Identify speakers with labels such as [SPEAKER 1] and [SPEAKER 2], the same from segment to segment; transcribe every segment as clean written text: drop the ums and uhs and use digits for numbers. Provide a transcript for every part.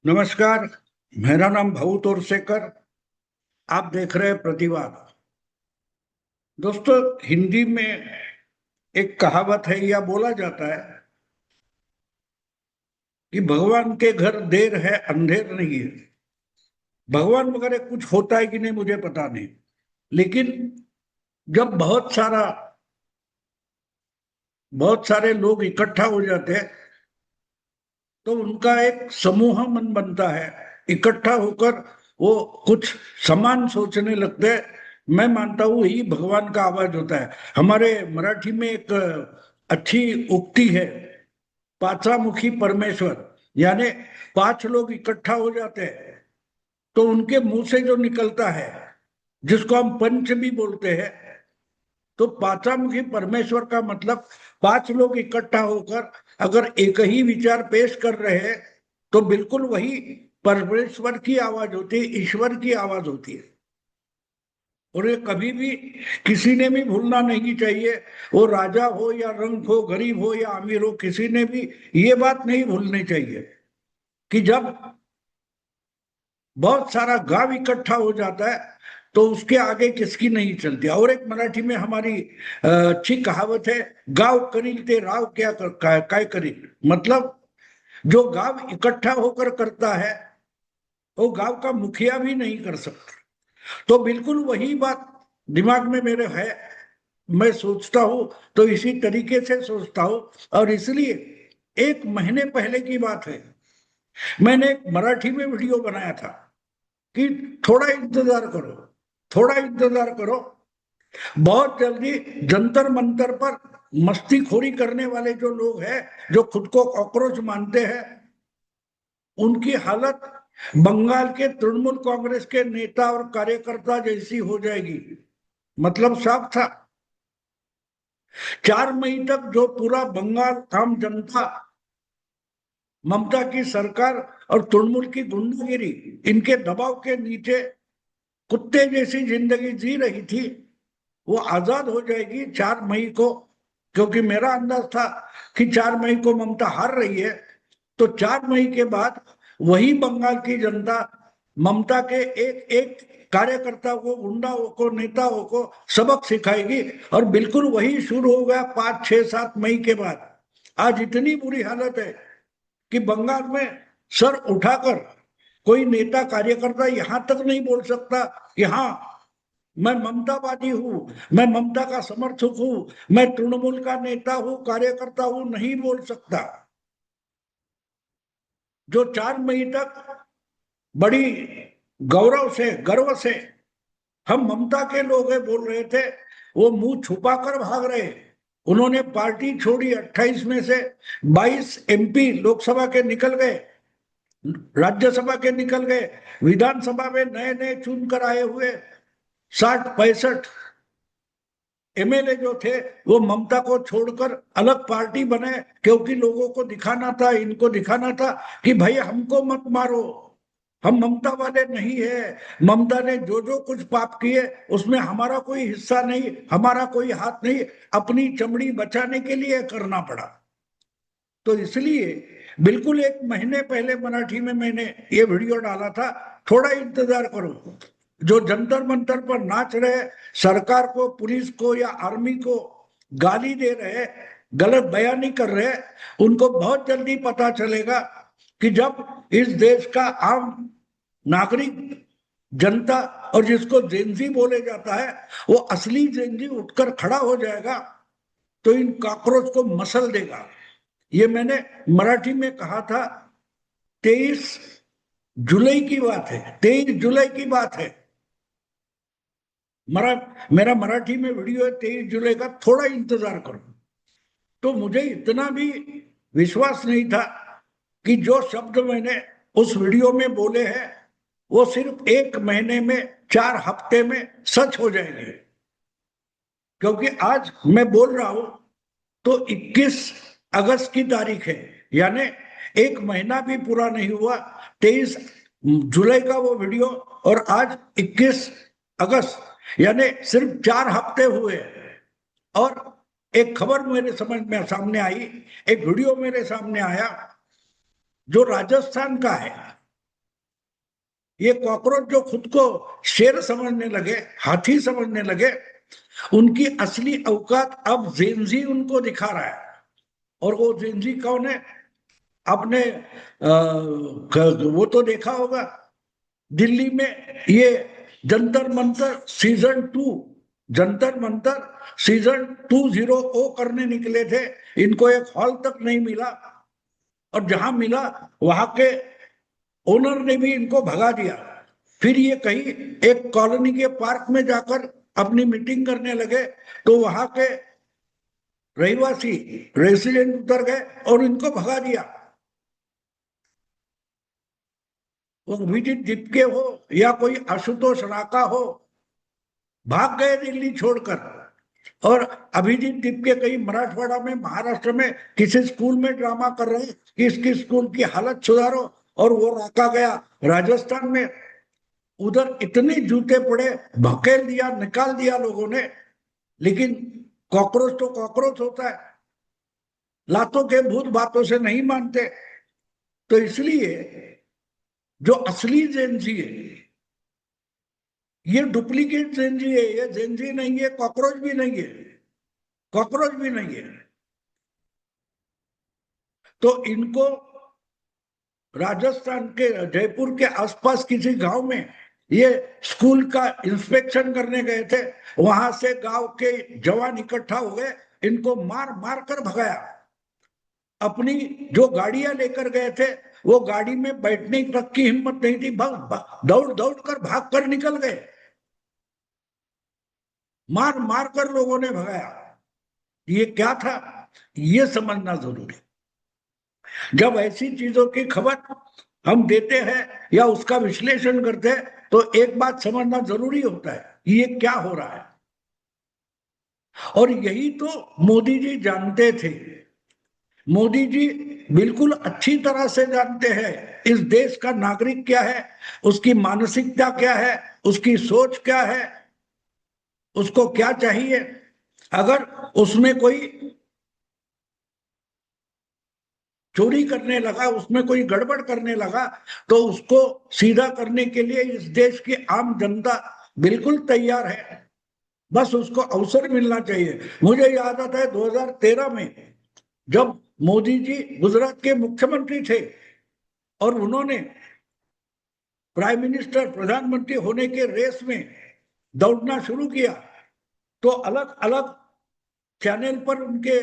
[SPEAKER 1] नमस्कार। मेरा नाम भाऊ तोरसेकर। आप देख रहे हैं प्रतिवाद। दोस्तों, हिंदी में एक कहावत है या बोला जाता है कि भगवान के घर देर है अंधेर नहीं है। भगवान वगैरह कुछ होता है कि नहीं मुझे पता नहीं, लेकिन जब बहुत सारे लोग इकट्ठा हो जाते हैं तो उनका एक समूह मन बनता है। इकट्ठा होकर वो कुछ समान सोचने लगते हैं। मैं मानता हूँ यही भगवान का आवाज होता है। हमारे मराठी में एक अच्छी उक्ति है, पाचामुखी परमेश्वर। यानी पांच लोग इकट्ठा हो जाते हैं तो उनके मुंह से जो निकलता है, जिसको हम पंच भी बोलते हैं, तो पाचामुखी परमेश्वर का मतलब पांच लोग इकट्ठा होकर अगर एक ही विचार पेश कर रहे हैं तो बिल्कुल वही परमेश्वर की आवाज होती है, ईश्वर की आवाज होती है। और ये कभी भी किसी ने भी भूलना नहीं चाहिए। वो राजा हो या रंक हो, गरीब हो या अमीर हो, किसी ने भी ये बात नहीं भूलनी चाहिए कि जब बहुत सारा गांव इकट्ठा हो जाता है तो उसके आगे किसकी नहीं चलती। और एक मराठी में हमारी अच्छी कहावत है, गांव करील ते राव काय करील। मतलब जो गांव इकट्ठा होकर करता है वो गांव का मुखिया भी नहीं कर सकता। तो बिल्कुल वही बात दिमाग में मेरे है। मैं सोचता हूं तो इसी तरीके से सोचता हूं। और इसलिए एक महीने पहले की बात है, मैंने एक मराठी में वीडियो बनाया था कि थोड़ा इंतजार करो, थोड़ा इंतजार करो। बहुत जल्दी जंतर मंतर पर मस्तीखोरी करने वाले जो लोग हैं, जो खुद को कॉकरोच मानते हैं, उनकी हालत बंगाल के तृणमूल कांग्रेस के नेता और कार्यकर्ता जैसी हो जाएगी। मतलब साफ था। 4 मई तक जो पूरा बंगाल आम जनता ममता की सरकार और तृणमूल की गुंडागिरी, इनके दबाव के नीचे कुत्ते जैसी जिंदगी जी रही थी, वो आजाद हो जाएगी 4 मई को। क्योंकि मेरा अंदाज था कि 4 मई को ममता हार रही है, तो 4 मई के बाद वही बंगाल की जनता ममता के एक एक कार्यकर्ता को, गुंडाओं को, नेताओं को सबक सिखाएगी। और बिल्कुल वही शुरू हो गया 5, 6, 7 मई के बाद। आज इतनी बुरी हालत है कि बंगाल में सर उठाकर कोई नेता कार्यकर्ता यहां तक नहीं बोल सकता कि हाँ, मैं ममतावादी हूं, मैं ममता का समर्थक हूं, मैं तृणमूल का नेता हूं, कार्यकर्ता हूं, नहीं बोल सकता। जो 4 मई तक बड़ी गौरव से, गर्व से हम ममता के लोग हैं बोल रहे थे, वो मुंह छुपाकर भाग रहे। उन्होंने पार्टी छोड़ी, 28 में से 22 एमपी लोकसभा के निकल गए, राज्यसभा के निकल गए, विधानसभा में नए नए चुन कर आए हुए 60 65 एमएलए जो थे वो ममता को छोड़कर अलग पार्टी बने। क्योंकि लोगों को दिखाना था, इनको दिखाना था कि भाई हमको मत मारो, हम ममता वाले नहीं है। ममता ने जो जो कुछ पाप किए उसमें हमारा कोई हिस्सा नहीं, हमारा कोई हाथ नहीं। अपनी चमड़ी बचाने के लिए करना पड़ा। तो इसलिए बिल्कुल एक महीने पहले मराठी में मैंने ये वीडियो डाला था, थोड़ा इंतजार करो। जो जंतर मंतर पर नाच रहे, सरकार को, पुलिस को या आर्मी को गाली दे रहे, गलत बयानी कर रहे, उनको बहुत जल्दी पता चलेगा कि जब इस देश का आम नागरिक, जनता, और जिसको जेनजी बोले जाता है, वो असली जेनजी उठकर खड़ा हो जाएगा तो इन कॉकरोच को मसल देगा। ये मैंने मराठी में कहा था। 23 जुलाई की बात है, 23 जुलाई की बात है। मरा मेरा मराठी में वीडियो है 23 जुलाई का, थोड़ा इंतजार करो। तो मुझे इतना भी विश्वास नहीं था कि जो शब्द मैंने उस वीडियो में बोले हैं वो सिर्फ एक महीने में, 4 हफ्ते में सच हो जाएंगे। क्योंकि आज मैं बोल रहा हूं तो 21 अगस्त की तारीख है, यानी एक महीना भी पूरा नहीं हुआ। 23 जुलाई का वो वीडियो, और आज 21 अगस्त, यानी सिर्फ 4 हफ्ते हुए। और एक खबर मेरे समझ में सामने आई, एक वीडियो मेरे सामने आया जो राजस्थान का है। ये कॉकरोच जो खुद को शेर समझने लगे, हाथी समझने लगे, उनकी असली औकात अब जेनजी उनको दिखा रहा है। और वो जेनजी कौन है? आपने वो तो देखा होगा, दिल्ली में ये जंतर मंतर सीजन 2, जंतर मंतर सीजन 20 करने निकले थे। इनको एक हॉल तक नहीं मिला, और जहां मिला वहां के ओनर ने भी इनको भगा दिया। फिर ये कहीं एक कॉलोनी के पार्क में जाकर अपनी मीटिंग करने लगे, तो वहां के रहिवासी रेसिडेंट उतर गए और इनको भगा दिया। वो अभिजीत दीपके हो या कोई आशुतोष राका हो, भाग गए दिल्ली छोड़कर। और अभिजीत दीपके कहीं मराठवाड़ा में, महाराष्ट्र में किसी स्कूल में ड्रामा कर रहे हैं कि इसकी स्कूल की हालत सुधारो, और वो राका गया राजस्थान में। उधर इतने जूते पड़े, भकेल दिया, निकाल दिया लोगों ने। लेकिन कॉकरोच तो कॉकरोच होता है, लातों के भूत बातों से नहीं मानते। तो इसलिए जो असली जेनजी है, ये डुप्लीकेट जेनजी है, ये जेनजी नहीं है, कॉकरोच भी नहीं है, कॉकरोच भी नहीं है। तो इनको राजस्थान के जयपुर के आसपास किसी गांव में ये स्कूल का इंस्पेक्शन करने गए थे, वहां से गांव के जवान इकट्ठा हो गए, इनको मार मार कर भगाया। अपनी जो गाड़ियां लेकर गए थे, वो गाड़ी में बैठने तक की हिम्मत नहीं थी, दौड़ दौड़ कर भाग कर निकल गए। मार मार कर लोगों ने भगाया। ये क्या था, ये समझना जरूरी। जब ऐसी चीजों की खबर हम देते हैं या उसका विश्लेषण करते हैं, तो एक बात समझना जरूरी होता है, ये क्या हो रहा है। और यही तो मोदी जी जानते थे। मोदी जी बिल्कुल अच्छी तरह से जानते हैं इस देश का नागरिक क्या है, उसकी मानसिकता क्या है, उसकी सोच क्या है, उसको क्या चाहिए। अगर उसमें कोई चोरी करने लगा, उसमें कोई गड़बड़ करने लगा, तो उसको सीधा करने के लिए इस देश की आम जनता बिल्कुल तैयार है। बस उसको अवसर मिलना चाहिए। मुझे याद आता है 2013 में, जब मोदी जी गुजरात के मुख्यमंत्री थे और उन्होंने प्राइम मिनिस्टर, प्रधानमंत्री होने के रेस में दौड़ना शुरू किया, तो अलग अलग चैनल पर उनके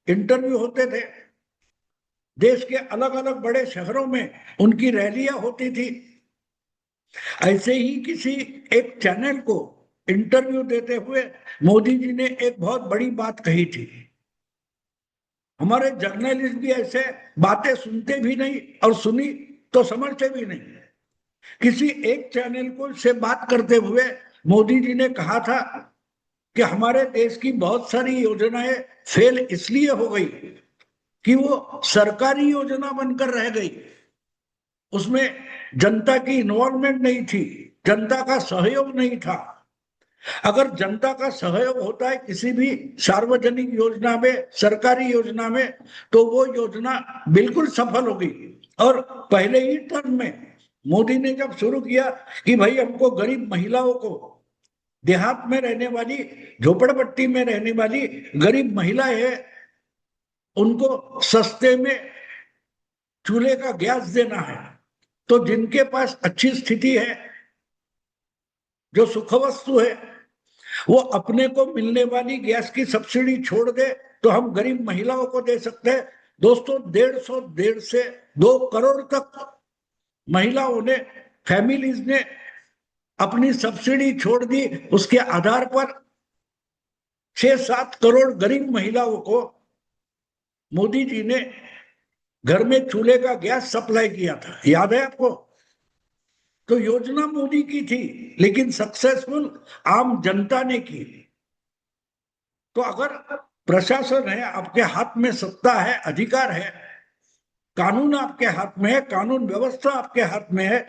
[SPEAKER 1] इंटरव्यू होते थे। देश के अलग अलग बड़े शहरों में उनकी रैलियां होती थी। ऐसे ही किसी एक चैनल को इंटरव्यू देते हुए मोदी जी ने एक बहुत बड़ी बात कही थी। हमारे जर्नलिस्ट भी ऐसे बातें सुनते भी नहीं, और सुनी तो समझते भी नहीं। किसी एक चैनल को से बात करते हुए मोदी जी ने कहा था कि हमारे देश की बहुत सारी योजनाएं फेल इसलिए हो गई कि वो सरकारी योजना बनकर रह गई, उसमें जनता की इन्वॉल्वमेंट नहीं थी, जनता का सहयोग नहीं था। अगर जनता का सहयोग होता है किसी भी सार्वजनिक योजना में, सरकारी योजना में, तो वो योजना बिल्कुल सफल होगी। और पहले ही टर्म में मोदी ने जब शुरू किया कि भाई हमको गरीब महिलाओं को, देहात में रहने वाली, झोपड़पट्टी में रहने वाली गरीब महिलाएं है, उनको सस्ते में चूल्हे का गैस देना है। तो जिनके पास अच्छी स्थिति है, जो सुख वस्तु है, वो अपने को मिलने वाली गैस की सब्सिडी छोड़ दे, तो हम गरीब महिलाओं को दे सकते हैं। दोस्तों, 150 से 2 करोड़ तक महिलाओं ने, फैमिलीज ने अपनी सब्सिडी छोड़ दी। उसके आधार पर 6-7 करोड़ गरीब महिलाओं को मोदी जी ने घर में चूल्हे का गैस सप्लाई किया था, याद है आपको? तो योजना मोदी की थी, लेकिन सक्सेसफुल आम जनता ने की। तो अगर प्रशासन है, आपके हाथ में सत्ता है, अधिकार है, कानून आपके हाथ में है, कानून व्यवस्था आपके हाथ में है,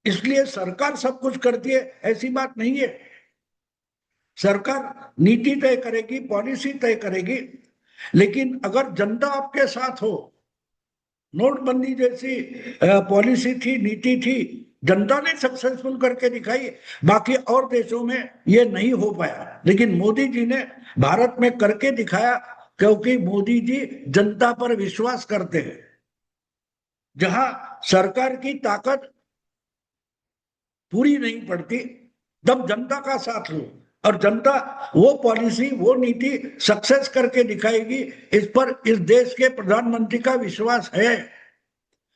[SPEAKER 1] इसलिए सरकार सब कुछ करती है, ऐसी बात नहीं है। सरकार नीति तय करेगी, पॉलिसी तय करेगी, लेकिन अगर जनता आपके साथ हो, नोटबंदी जैसी पॉलिसी थी, नीति थी, जनता ने सक्सेसफुल करके दिखाई। बाकी और देशों में ये नहीं हो पाया, लेकिन मोदी जी ने भारत में करके दिखाया, क्योंकि मोदी जी जनता पर विश्वास करते हैं। जहां सरकार की ताकत पूरी नहीं पड़ती, तब जनता का साथ लो, और जनता वो पॉलिसी, वो नीति सक्सेस करके दिखाएगी। इस पर इस देश के प्रधानमंत्री का विश्वास है,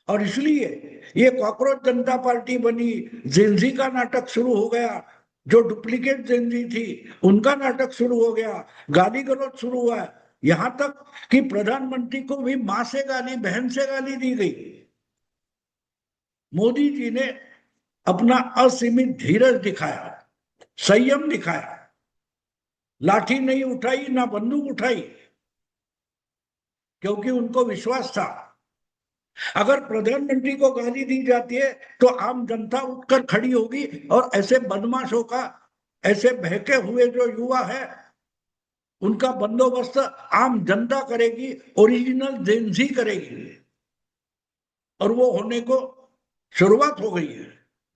[SPEAKER 1] और इसलिए ये कॉकरोच जनता पार्टी बनी। जेनजी का नाटक शुरू हो गया, जो डुप्लीकेट जेनजी थी उनका नाटक शुरू हो गया, गाली गलौज शुरू हुआ, यहां तक कि प्रधानमंत्री को भी मां से गाली, बहन से गाली दी गई। मोदी जी ने अपना असीमित धीरज दिखाया, संयम दिखाया, लाठी नहीं उठाई ना बंदूक उठाई, क्योंकि उनको विश्वास था अगर प्रधानमंत्री को गाली दी जाती है तो आम जनता उठकर खड़ी होगी, और ऐसे बदमाशों का, ऐसे बहके हुए जो युवा है उनका बंदोबस्त आम जनता करेगी, ओरिजिनल जेनजी करेगी। और वो होने को शुरुआत हो गई है।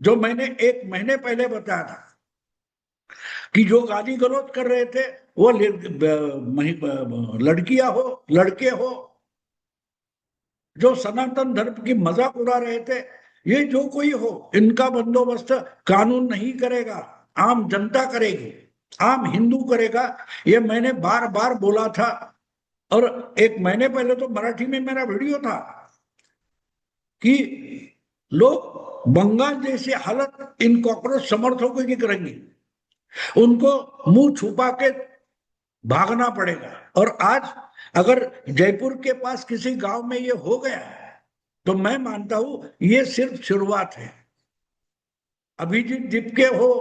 [SPEAKER 1] जो मैंने 1 महीने पहले बताया था कि जो गाली गलौज कर रहे थे वो लड़कियां हो, लड़के हो, जो सनातन धर्म की मजाक उड़ा रहे थे, ये जो कोई हो, इनका बंदोबस्त कानून नहीं करेगा, आम जनता करेगी, आम हिंदू करेगा। ये मैंने बार बार बोला था। और 1 महीने पहले तो मराठी में मेरा वीडियो था कि लोग बंगाल जैसी हालत इन कॉकरोच समर्थकों की करेंगे, उनको मुंह छुपा के भागना पड़ेगा। और आज अगर जयपुर के पास किसी गांव में ये हो गया है, तो मैं मानता हूं ये सिर्फ शुरुआत है। अभिजीत दिपके हो,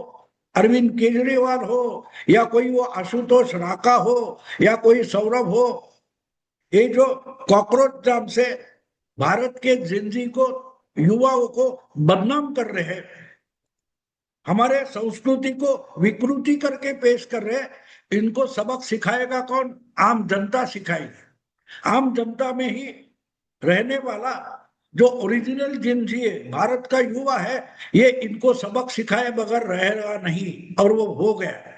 [SPEAKER 1] अरविंद केजरीवाल हो, या कोई वो आशुतोष राका हो, या कोई सौरभ हो, ये जो कॉकरोच नाम से भारत के जिंदगी को, युवाओं को बदनाम कर रहे हैं, हमारे संस्कृति को विकृति करके पेश कर रहे हैं, इनको सबक सिखाएगा कौन? आम जनता सिखाएगी। आम जनता में ही रहने वाला जो ओरिजिनल जिनसी है, भारत का युवा है, ये इनको सबक सिखाए बगैर रहेगा नहीं, और वो हो गया है।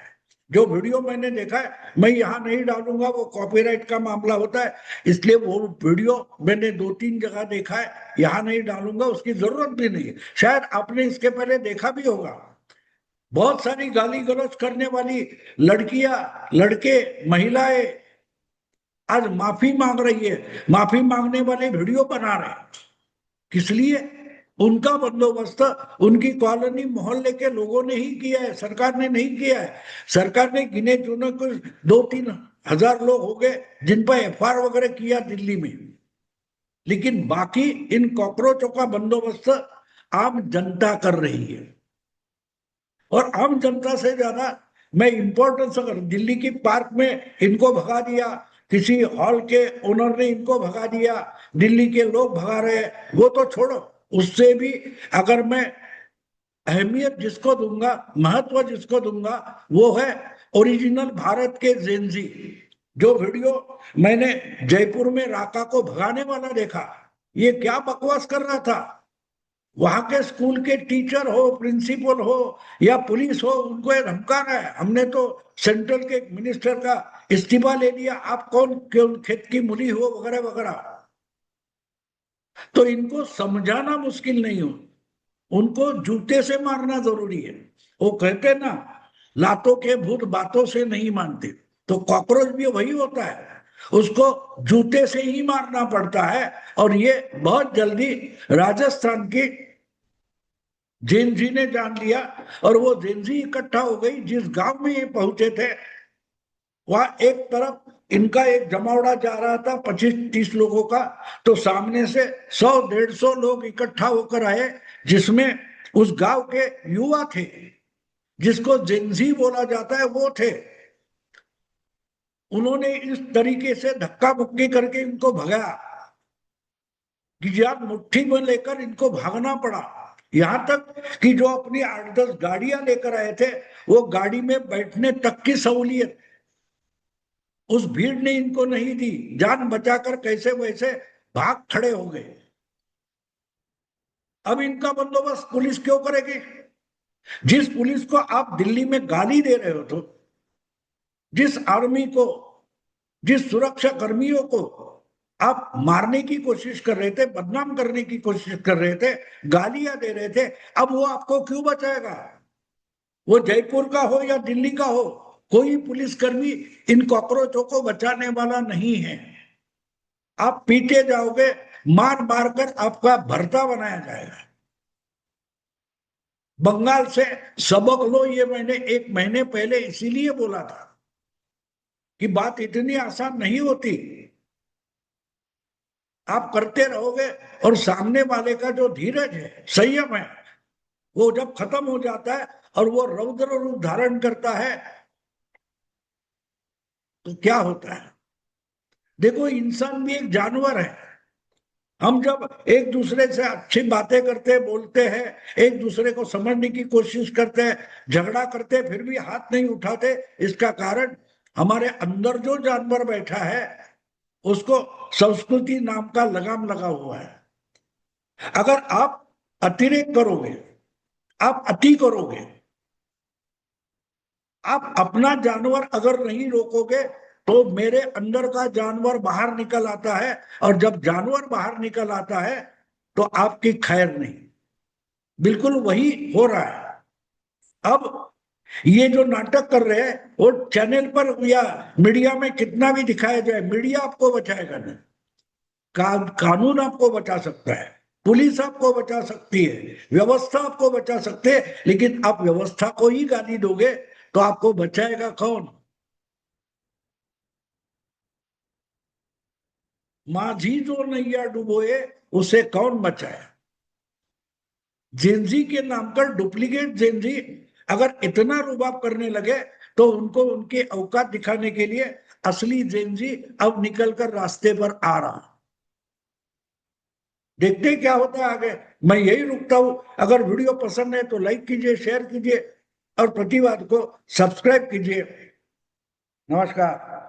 [SPEAKER 1] जो वीडियो मैंने देखा है मैं यहाँ नहीं डालूंगा, वो कॉपीराइट का मामला होता है, इसलिए वो वीडियो मैंने 2-3 जगह देखा है, यहाँ नहीं डालूंगा, उसकी जरूरत भी नहीं है। शायद आपने इसके पहले देखा भी होगा। बहुत सारी गाली गलौज करने वाली लड़कियां, लड़के, महिलाएं आज माफी मांग रही है, माफी मांगने वाले वीडियो बना रहे हैं। किस लिए? उनका बंदोबस्त उनकी कॉलोनी, मोहल्ले के लोगों ने ही किया है, सरकार ने नहीं किया है। सरकार ने गिने चुने कुछ 2-3 हजार लोग हो गए जिन पर एफआईआर वगैरह किया दिल्ली में, लेकिन बाकी इन कॉकरोचों का बंदोबस्त आम जनता कर रही है। और आम जनता से ज्यादा मैं इंपॉर्टेंस, अगर दिल्ली की पार्क में इनको भगा दिया, किसी हॉल के ओनर ने इनको भगा दिया, दिल्ली के लोग भगा रहे हैं, वो तो छोड़ो, उससे भी अगर मैं अहमियत जिसको दूंगा, महत्व जिसको दूंगा, वो है ओरिजिनल भारत के जेनजी। जो वीडियो मैंने जयपुर में राका को भगाने वाला देखा, ये क्या बकवास कर रहा था। वहां के स्कूल के टीचर हो, प्रिंसिपल हो, या पुलिस हो, उनको ये धमका रहा है, हमने तो सेंट्रल के मिनिस्टर का इस्तीफा ले लिया, आप कौन खेत की मूली हो, वगैरह वगैरह। तो इनको समझाना मुश्किल नहीं हो, उनको जूते से मारना जरूरी है। वो कहते ना, लातों के भूत बातों से नहीं मानते, तो कॉकरोच भी वही होता है, उसको जूते से ही मारना पड़ता है। और ये बहुत जल्दी राजस्थान की जेनजी ने जान लिया, और वो जेनजी इकट्ठा हो गई। जिस गांव में ये पहुंचे थे, वहां एक तरफ इनका एक जमावड़ा जा रहा था 25-30 लोगों का, तो सामने से 100-150 लोग इकट्ठा होकर आए, जिसमें उस गांव के युवा थे, जिसको जेनजी बोला जाता है, वो थे। उन्होंने इस तरीके से धक्का मुक्की करके इनको भगाया कि यार मुट्ठी में लेकर इनको भागना पड़ा। यहां तक कि जो अपनी 8-10 गाड़ियां लेकर आए थे, वो गाड़ी में बैठने तक की सहूलियत उस भीड़ ने इनको नहीं दी, जान बचाकर कैसे वैसे भाग खड़े हो गए। अब इनका बंदोबस्त पुलिस क्यों करेगी? जिस पुलिस को आप दिल्ली में गाली दे रहे हो, तो जिस आर्मी को, जिस सुरक्षा कर्मियों को आप मारने की कोशिश कर रहे थे, बदनाम करने की कोशिश कर रहे थे, गालियां दे रहे थे, अब वो आपको क्यों बचाएगा? वो जयपुर का हो या दिल्ली का हो, कोई पुलिसकर्मी इन कॉकरोचों को बचाने वाला नहीं है। आप पीटे जाओगे, मार मार कर आपका भरता बनाया जाएगा। बंगाल से सबक लो, ये मैंने 1 महीने पहले इसीलिए बोला था कि बात इतनी आसान नहीं होती। आप करते रहोगे और सामने वाले का जो धीरज है, संयम है, वो जब खत्म हो जाता है और वो रौद्र रूप धारण करता है, तो क्या होता है? देखो, इंसान भी एक जानवर है। हम जब एक दूसरे से अच्छी बातें करते बोलते हैं, एक दूसरे को समझने की कोशिश करते हैं, झगड़ा करते फिर भी हाथ नहीं उठाते, इसका कारण हमारे अंदर जो जानवर बैठा है उसको संस्कृति नाम का लगाम लगा हुआ है। अगर आप अतिरेक करोगे, आप अति करोगे, आप अपना जानवर अगर नहीं रोकोगे, तो मेरे अंदर का जानवर बाहर निकल आता है, और जब जानवर बाहर निकल आता है तो आपकी खैर नहीं। बिल्कुल वही हो रहा है। अब ये जो नाटक कर रहे हैं, वो चैनल पर या मीडिया में कितना भी दिखाया जाए, मीडिया आपको बचाएगा नहीं। कानून आपको बचा सकता है, पुलिस आपको बचा सकती है, व्यवस्था आपको बचा सकते हैं, लेकिन आप व्यवस्था को ही गाली दोगे तो आपको बचाएगा कौन? माझी जो नैया डुबोए, उसे कौन बचाए? जेनजी के नाम पर डुप्लीकेट जेनजी अगर इतना रुबाब करने लगे, तो उनको उनके औकात दिखाने के लिए असली जेनजी अब निकलकर रास्ते पर आ रहा। देखते हैं क्या होता है आगे। मैं यही रुकता हूं। अगर वीडियो पसंद है तो लाइक कीजिए, शेयर कीजिए और प्रतिवाद को सब्सक्राइब कीजिए। नमस्कार।